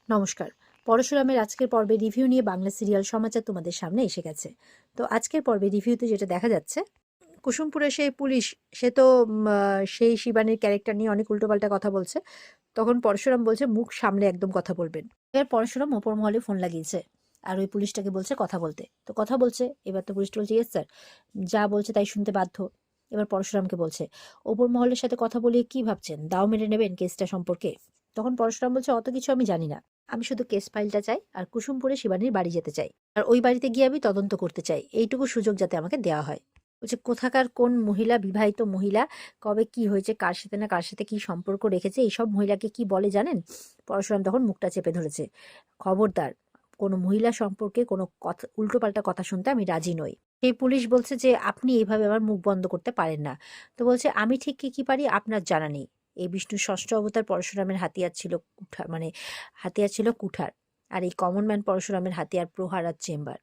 নমস্কার। পরশুরামের আজকের পর্বে রিভিউ নিয়ে বাংলা সিরিয়াল সমাচার তোমাদের সামনে এসে গেছে। তো আজকের পর্বে রিভিউতে যেটা দেখা যাচ্ছে, কুসুমপুরে সেই পুলিশ, সে তো সেই শিবানীর ক্যারেক্টার নিয়ে অনেক উল্টোপাল্টা কথা বলছে। তখন পরশুরাম বলছে মুখ সামলে একদম কথা বলবেন। এবার পরশুরাম ওপর মহলে ফোন লাগিয়েছে আর ওই পুলিশটাকে বলছে কথা বলতে। তো কথা বলছে, এবার তো পুলিশটা বলছে ইয়েস স্যার, যা বলছে তাই শুনতে বাধ্য। এবার পরশুরামকে বলছে ওপর মহলের সাথে কথা বলিয়ে কি ভাবছেন, দাও মেরে নেবেন কেসটা সম্পর্কে? তখন পরশুরাম বলছে অত কিছু আমি জানি না, আমি শুধু কেস ফাইলটা চাই আর কুসুমপুরে শিবানীর বাড়ি যেতে চাই, আর ওই বাড়িতে গিয়ে আমি তদন্ত করতে চাই, এইটুকু সুযোগ যাতে আমাকে দেওয়া হয়। বলছে কোথাকার কোন মহিলা, বিবাহিত মহিলা, কবে কি হয়েছে, কার সাথে না কার সাথে কি সম্পর্ক রেখেছে, এইসব মহিলাকে কি বলে জানেন? পরশুরাম তখন মুখটা চেপে ধরেছে। খবরদার, কোনো মহিলা সম্পর্কে কোনো কথা, উল্টোপাল্টা কথা শুনতে আমি রাজি নই। সেই পুলিশ বলছে যে আপনি এইভাবে আমার মুখ বন্ধ করতে পারেন না। তো বলছে আমি ঠিক কি পারি আপনার জানা নেই। এই বিষ্ণুর ষষ্ঠ অবতার পরশুরামের হাতিয়ার ছিল কুঠার, মানে হাতিয়ার ছিল কুঠার, আর এই কমন ম্যান পরশুরামের হাতিয়ার প্রহার আর চেম্বার।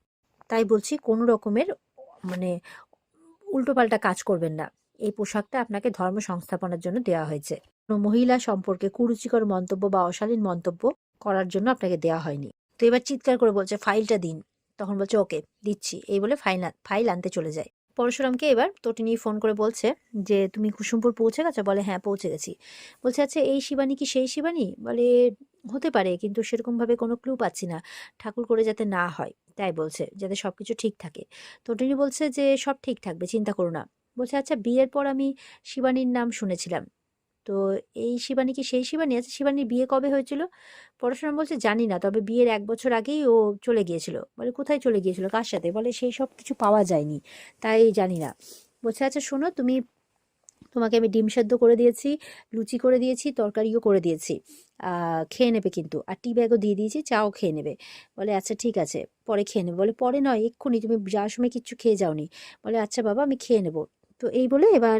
তাই বলছি কোনো রকমের মানে উল্টোপাল্টা কাজ করবেন না। এই পোশাকটা আপনাকে ধর্ম সংস্থাপনের জন্য দেওয়া হয়েছে, কোনো মহিলা সম্পর্কে কুরুচিকর মন্তব্য বা অশালীন মন্তব্য করার জন্য আপনাকে দেওয়া হয়নি। তো এবার চিৎকার করে বলছে ফাইলটা দিন। তখন বলছে ওকে দিচ্ছি, এই বলে ফাইল আনতে চলে যায়। পরশুরামকে এবার তটিনী ফোন করে বলছে যে তুমি কুসুমপুর পৌঁছে গেছো? বলে হ্যাঁ পৌঁছে গেছি। বলছে আচ্ছা এই শিবানী কি সেই শিবানী? বলে হতে পারে, কিন্তু সেরকম ভাবে কোনো ক্লু পাচ্ছি না, ঠাকুর করে যাতে না হয় তাই বলছে, যাতে সবকিছু ঠিক থাকে। তটিনী বলছে যে সব ঠিক থাকবে, চিন্তা করো না। বলছে আচ্ছা বিয়ের পর আমি শিবানীর নাম শুনেছিলাম, তো এই শিবানী কি সেই শিবানী? আচ্ছা শিবানীর বিয়ে কবে হয়েছিল? পরশুরাম বলছে জানি না, তবে বিয়ের 1 বছর আগেই ও চলে গিয়েছিল। বলে কোথায় চলে গিয়েছিল, কার সাথে? বলে সেই সব কিছু পাওয়া যায়নি, তাই জানি না। বলছে আচ্ছা শোনো, তোমাকে আমি ডিম সেদ্ধ করে দিয়েছি, লুচি করে দিয়েছি, তরকারিও করে দিয়েছি, খেয়ে নেবে কিন্তু, আর টি ব্যাগও দিয়ে দিয়েছি, চাও খেয়ে নেবে। বলে আচ্ছা ঠিক আছে, পরে খেয়ে নেবে। বলে পরে নয়, এক্ষুনি, তুমি যাওয়ার সময় কিচ্ছু খেয়ে যাওনি। বলে আচ্ছা বাবা আমি খেয়ে নেবো। তো এই বলে এবার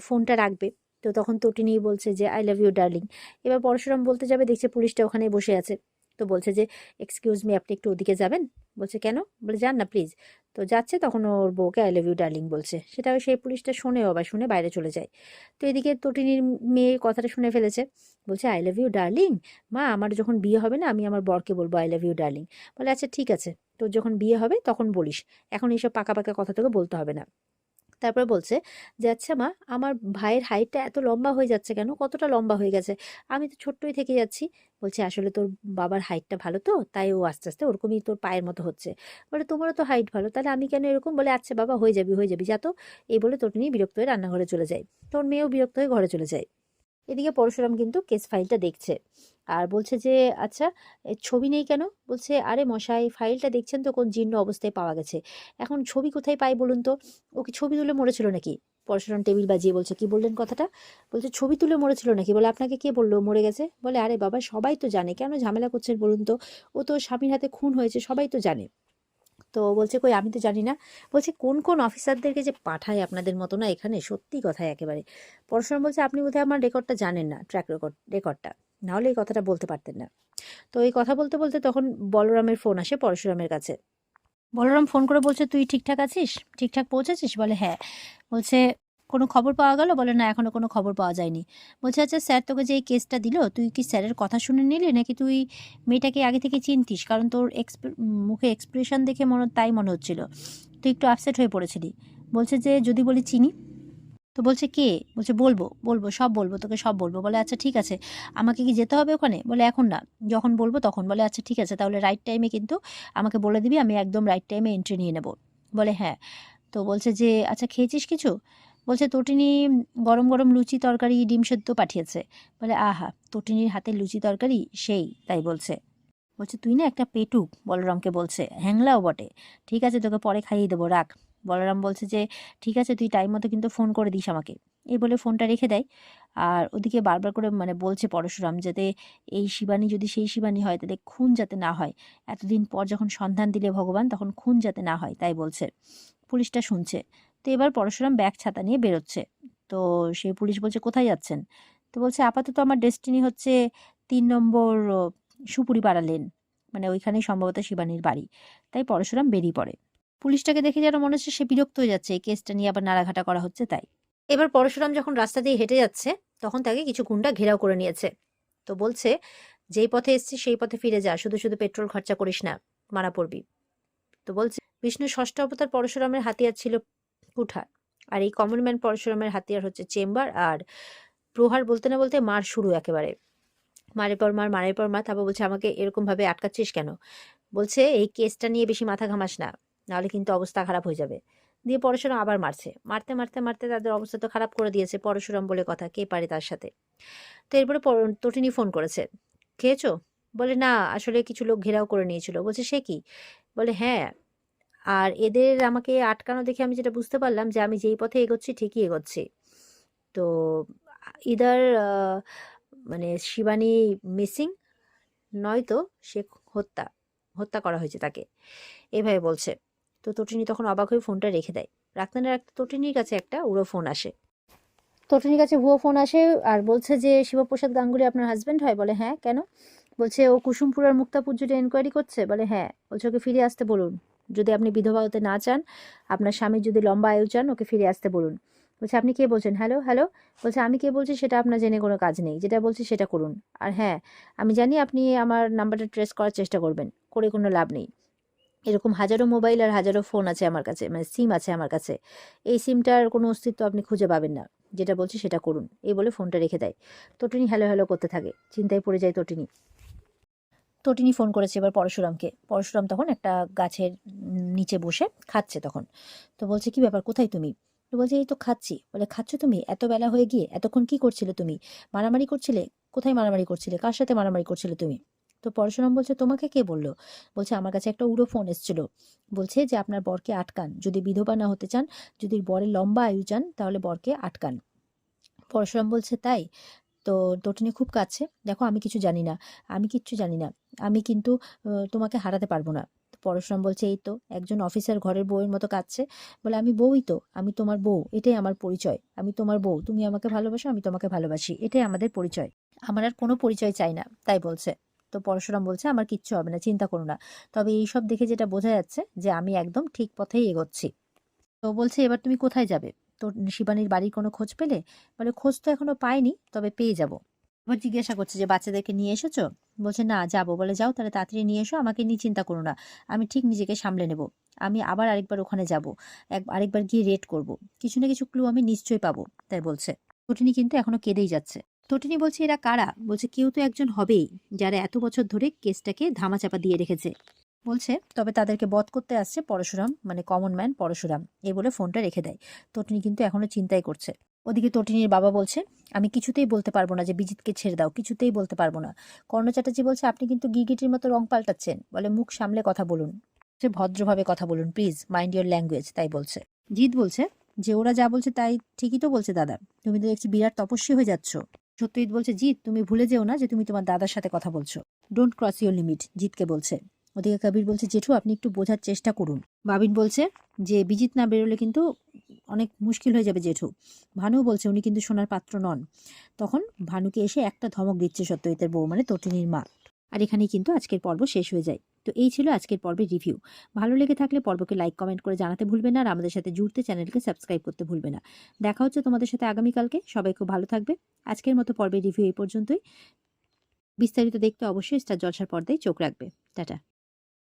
ফোনটা রাখবে। তো তখন তটিনী বলছে যে আই লাভ ইউ ডার্লিং। এবার পরশুরাম বলতে যাবে, দেখছে পুলিশটা ওখানে বসে আছে। তো বলছে যে এক্সকিউজ মি, আপনি একটু ওদিকে যাবেন? বলছে কেন? বলে যান না প্লিজ। তো যাচ্ছে, তখন ওর বউকে আই লাভ ইউ ডার্লিং বলছে, সেটাও সেই পুলিশটা শোনেও, আবার শুনে বাইরে চলে যায়। তো এদিকে তটিনীর মেয়ে কথাটা শুনে ফেলেছে, বলছে আই লাভ ইউ ডার্লিং, মা আমার যখন বিয়ে হবে না আমি আমার বরকে বলবো আই লাভ ইউ ডার্লিং। বলে আচ্ছা ঠিক আছে, তোর যখন বিয়ে হবে তখন বলিস, এখন এইসব পাকা পাকা কথা তোকে বলতে হবে না। তারপরে বলছে যে আচ্ছা মা, আমার ভাইয়ের হাইটটা এত লম্বা হয়ে যাচ্ছে কেন, কতটা লম্বা হয়ে গেছে, আমি তো ছোট্টই থেকে যাচ্ছি। বলছে আসলে তোর বাবার হাইটটা ভালো, তো তাই ও আস্তে আস্তে ওরকমই তোর পায়ের মতো হচ্ছে। বলে তোমারও তো হাইট ভালো, তাহলে আমি কেন এরকম? বলে আচ্ছা বাবা হয়ে যাবি হয়ে যাবি, যা তো। এই বলে তোর নিয়ে বিরক্ত হয়ে রান্নাঘরে চলে যায়, তোর মেয়েও বিরক্ত হয়ে ঘরে চলে যায়। এদিকে পরশুরাম কিন্তু কেস ফাইলটা দেখছে আর বলছে যে আচ্ছা ছবি নেই কেন? বলছে আরে মশাই, ফাইলটা দেখছেন তো কোন জীর্ণ অবস্থায় পাওয়া গেছে, এখন ছবি কোথায় পাই বলুন তো? ও কি ছবি তুলে মরেছিল নাকি? পরশুরাম টেবিল বাজিয়ে বলছে কি বললেন কথাটা? বলছে ছবি তুলে মরেছিল নাকি? বলে আপনাকে কে বললো মরে গেছে? বলে আরে বাবা সবাই তো জানে, কেন ঝামেলা করছেন বলুন তো? ও তো স্বামীর হাতে খুন হয়েছে, সবাই তো জানে। তো বলছে কই আমি তো জানি না। বলছে কোন কোন অফিসারদেরকে যে পাঠায় আপনাদের মতো না এখানে, সত্যি কথাই একেবারে। পরশুরাম বলছে আপনি বোধহয় আমার রেকর্ডটা জানেন না, ট্র্যাক রেকর্ডটা, নাহলে এই কথাটা বলতে পারতেন না। তো এই কথা বলতে বলতে তখন বলরামের ফোন আসে পরশুরামের কাছে। বলরাম ফোন করে বলছে তুই ঠিকঠাক আছিস, ঠিকঠাক পৌঁছেছিস? বলে হ্যাঁ। বলছে কোনো খবর পাওয়া গেল? বলে না এখনো কোনো খবর পাওয়া যায়নি। বলছে আচ্ছা স্যার তোকে যে এই কেসটা দিল, তুই কি স্যারের কথা শুনে নিলি, নাকি তুই মেয়েটাকে আগে থেকে চিনতিস? কারণ তোর মুখে এক্সপ্রেশন দেখে তাই মনে হচ্ছিল, তুই একটু আপসেট হয়ে পড়েছিলি। বলছে যে যদি বলি চিনি? তো বলছে কে? বলছে বলবো বলবো সব বলবো তোকে, সব বলবো। বলে আচ্ছা ঠিক আছে, আমাকে কি যেতে হবে ওখানে? বলে এখন না, যখন বলবো তখন। বলে আচ্ছা ঠিক আছে, তাহলে রাইট টাইমে কিন্তু আমাকে বলে দিবি, আমি একদম রাইট টাইমে এন্ট্রি নিয়ে নেব। বলে হ্যাঁ। তো বলছে যে আচ্ছা খেয়েছিস কিছু? বলছে তটিনী গরম গরম লুচি তরকারি ডিম সেদ্ধ পাঠিয়েছে। বলে আহা, তটিনীর হাতের লুচি তরকারি সেই, তাই বলছে। বলছে তুই না একটা পেটুক, বলরামকে বলছে, হ্যাংলাও বটে। ঠিক আছে তোকে পরে খাইয়ে দেবো, রাখ। বলরাম বলছে যে ঠিক আছে, তুই টাইম মতো কিন্তু ফোন করে দিস আমাকে। এই বলে ফোনটা রেখে দেয়। আর ওদিকে বারবার করে বলছে পরশুরাম, যাতে এই শিবানী যদি সেই শিবানী হয় তাহলে খুন যাতে না হয়, এতদিন পর যখন সন্ধান দিলে ভগবান, তখন খুন যাতে না হয় তাই বলছে। পুলিশটা শুনছে। তো এবার পরশুরাম ব্যাগ ছাতা নিয়ে বেরোচ্ছে। তো সেই পুলিশ বলছে কোথায় যাচ্ছেন? তো বলছে আপাতত আমার ডেস্টিনি হচ্ছে 3 নম্বর সুপুরি পাড়া লেন, ওইখানেই সম্ভবত শিবানীর বাড়ি। তাই পরশুরাম বেরিয়ে পড়ে। পুলিশটাকে দেখে যেন মনে হচ্ছে সে বিরক্ত হয়ে যাচ্ছে, এই কেসটা নিয়ে আবার নাড়াঘাটা করা হচ্ছে তাই। এবার পরশুরাম যখন রাস্তা দিয়ে হেঁটে যাচ্ছে, তখন তাকে কিছু গুন্ডা ঘেরাও করে নিয়েছে। তো বলছে যেই পথে এসছিস সেই পথে ফিরে যা, শুধু শুধু পেট্রোল খরচা করিস না, মারা পড়বি। তো বলছে বিষ্ণুর ষষ্ঠ অবতার পরশুরামের হাতিয়ার ছিল কুঠার, আর এই কমন ম্যান পরশুরামের হাতিয়ার হচ্ছে চেম্বার আর প্রহার। বলতে না বলতে মার শুরু একেবারে, মারের পর মার, মারের পর মার। তারপর বলছে আমাকে এরকম ভাবে আটকাচ্ছিস কেন? বলছে এই কেসটা নিয়ে বেশি মাথা ঘামাস না, নাহলে কিন্তু অবস্থা খারাপ হয়ে যাবে। দিয়ে পরশুরাম আবার মারছে, মারতে মারতে মারতে তাদের অবস্থা তো খারাপ করে দিয়েছে। পরশুরাম বলে কথা, কে পারে তার সাথে। তো এরপরে তটিনী ফোন করেছে, খেয়েছো? বলে না, আসলে কিছু লোক ঘেরাও করে নিয়েছিল। বলছে সে কি? বলে হ্যাঁ, আর এদের আমাকে আটকানো দেখে আমি যেটা বুঝতে পারলাম যে আমি যেই পথে এগোচ্ছি ঠিকই এগোচ্ছি। তো ইদার মানে শিবানী মিসিং, নয়তো সে হত্যা হত্যা করা হয়েছে তাকে, এভাবে বলছে। তো তটিনী তখন অবাক হয়ে ফোনটা রেখে দেয়। রাখতে না রাখতে তটিনীর কাছে একটা উড়ো ফোন আসে। তটিনীর কাছে ভুয়ো ফোন আসে আর বলছে যে শিবপ্রসাদ গাঙ্গুলি আপনার হাজবেন্ড হয়? বলে হ্যাঁ, কেন? বলছে ও কুসুমপুর আর মুক্তাপুর জুড়ে এনকোয়ারি করছে। বলে হ্যাঁ। বলছে ওকে ফিরে আসতে বলুন, যদি আপনি বিধবা হতে না চান, আপনার স্বামীর যদি লম্বা আয়ু চান, ওকে ফিরে আসতে বলুন। বলছে আপনি কে বলছেন? Hello hello. বলছে আমি কে বলছি সেটা আপনার জেনে কোনো কাজ নেই, যেটা বলছি সেটা করুন। আর হ্যাঁ, আমি জানি আপনি আমার নাম্বারটা ট্রেস করার চেষ্টা করবেন, করে কোনো লাভ নেই। এরকম হাজারো মোবাইল আর হাজারো ফোন আছে আমার কাছে, মানে সিম আছে আমার কাছে। এই সিমটার কোনো অস্তিত্ব আপনি খুঁজে পাবেন না, যেটা বলছি সেটা করুন। এই বলে ফোনটা রেখে দেয়। তটিনী হ্যালো হ্যালো করতে থাকে, চিন্তায় পড়ে যায় তটিনী। তটিনী ফোন করেছে এবার পরশুরামকে। পরশুরাম তখন একটা গাছের নিচে বসে খাচ্ছে তখন। তো বলছে কি ব্যাপার, কোথায় তুমি? তো বলছে এই তো খাচ্ছি। বলে খাচ্ছ তুমি? এত বেলা হয়ে গিয়ে এতক্ষণ কি করছিলে তুমি? মারামারি করছিলে? কোথায় মারামারি করছিলে? কার সাথে মারামারি করছিলে তুমি? তো পরশুরাম বলছে তোমাকে কে বললো? বলছে আমার কাছে একটা উড়ো ফোন এসেছিল, বলছে যে আপনার বরকে আটকান, যদি বিধবা না হতে চান, যদি বরের লম্বা আয়ু চান, তাহলে বরকে আটকান। পরশুরাম বলছে তাই? তো তটিনী খুব কাঁদছে, দেখো আমি কিছু জানি না, আমি কিচ্ছু জানি না, আমি কিন্তু তোমাকে হারাতে পারবো না। তো পরশুরাম বলছে এই তো একজন অফিসার ঘরের বউয়ের মতো কাঁদছে। বলে আমি বউই তো, আমি তোমার বউ, এটাই আমার পরিচয়। আমি তোমার বউ, তুমি আমাকে ভালোবাসো, আমি তোমাকে ভালোবাসি, এটাই আমাদের পরিচয়, আমার আর কোনো পরিচয় চাই না, তাই বলছে। তো পরশুরাম বলছে আমার কিচ্ছু হবে না, চিন্তা করো না, তবে এইসব দেখে যেটা বোঝা যাচ্ছে যে আমি একদম ঠিক পথেই এগোচ্ছি। তো বলছে এবার তুমি কোথায় যাবে? তো শিবানীর বাড়ির কোনো খোঁজ পেলে? বলে খোঁজ তো এখনো পাইনি, তবে পেয়ে যাব। এবার জিজ্ঞাসা করছে যে বাচ্চাদেরকে নিয়ে এসেছো? বলছে না, যাবো। বলে যাও তাহলে তাড়াতাড়ি নিয়ে এসো, আমাকে নিয়ে চিন্তা করো না, আমি ঠিক নিজেকে সামলে নেব। আমি আবার আরেকবার ওখানে যাব, আরেকবার গিয়ে রেড করব, কিছু না কিছু ক্লু আমি নিশ্চয়ই পাবো, তাই বলছে। তটিনী কিন্তু এখনো কেঁদেই যাচ্ছে। তটিনী বলছে এরা কারা? বলছে কেউ তো একজন হবেই, যারা এত বছর ধরে কেসটাকে ধামাচাপা দিয়ে রেখেছে। বলছে তবে তাদেরকে বধ করতে আসছে পরশুরাম, মানে কমন ম্যান পরশুরাম, এই বলে ফোনটা রেখে দেয়। তটিনী কিন্তু এখনো চিন্তাই করছে। ওদিকে তটিনীর বাবা বলছে আমি কিছুতেই বলতে পারবো না যে বিজিতকে ছেড়ে দাও, কিছুতেই বলতে পারবো না। কর্ণ চ্যাটার্জি বলছে আপনি কিন্তু গিরগিটির মতো রং পাল্টাচ্ছেন। বলে মুখ সামলে কথা বলুন, সে ভদ্রভাবে কথা বলুন প্লিজ, মাইন্ড ইওর ল্যাঙ্গুয়েজ, তাই বলছে। জিৎ বলছে যে ওরা যা বলছে তাই ঠিকই তো বলছে দাদা, তুমি তো দেখছি বিরাট তপস্বী হয়ে যাচ্ছ। সত্যজিৎ বলছে জিৎ তুমি ভুলে যেও না যে তুমি তোমার দাদার সাথে কথা বলছো, ডোন্ট ক্রস ইউর লিমিট, জিৎকে বলছে। ওদিকে কবির বলছে জেঠু আপনি একটু বোঝার চেষ্টা করুন। বাবিন বলছে যে বিজিত না বেরোলে কিন্তু অনেক মুশকিল হয়ে যাবে জেঠু। ভানু বলছে উনি কিন্তু সোনার পাত্র নন। তখন ভানুকে এসে একটা ধমক দিচ্ছে সত্যজিতের বউ, মানে তটিনীর মা। আর এখানেই কিন্তু আজকের পর্ব শেষ হয়ে যায়। তো এই ছিল আজকের পর্বের রিভিউ। ভালো লেগে থাকলে পর্বকে লাইক কমেন্ট করে জানাতে ভুলবে না, আর আমাদের সাথে জুড়তে চ্যানেলকে সাবস্ক্রাইব করতে ভুলবে না। দেখা হচ্ছে তোমাদের সাথে আগামীকালকে। সবাই খুব ভালো থাকবে। আজকের মতো পর্বের রিভিউ এই পর্যন্তই। বিস্তারিত দেখতে অবশ্যই স্টার জলসার পর্দায় চোখ রাখবে। টাটা।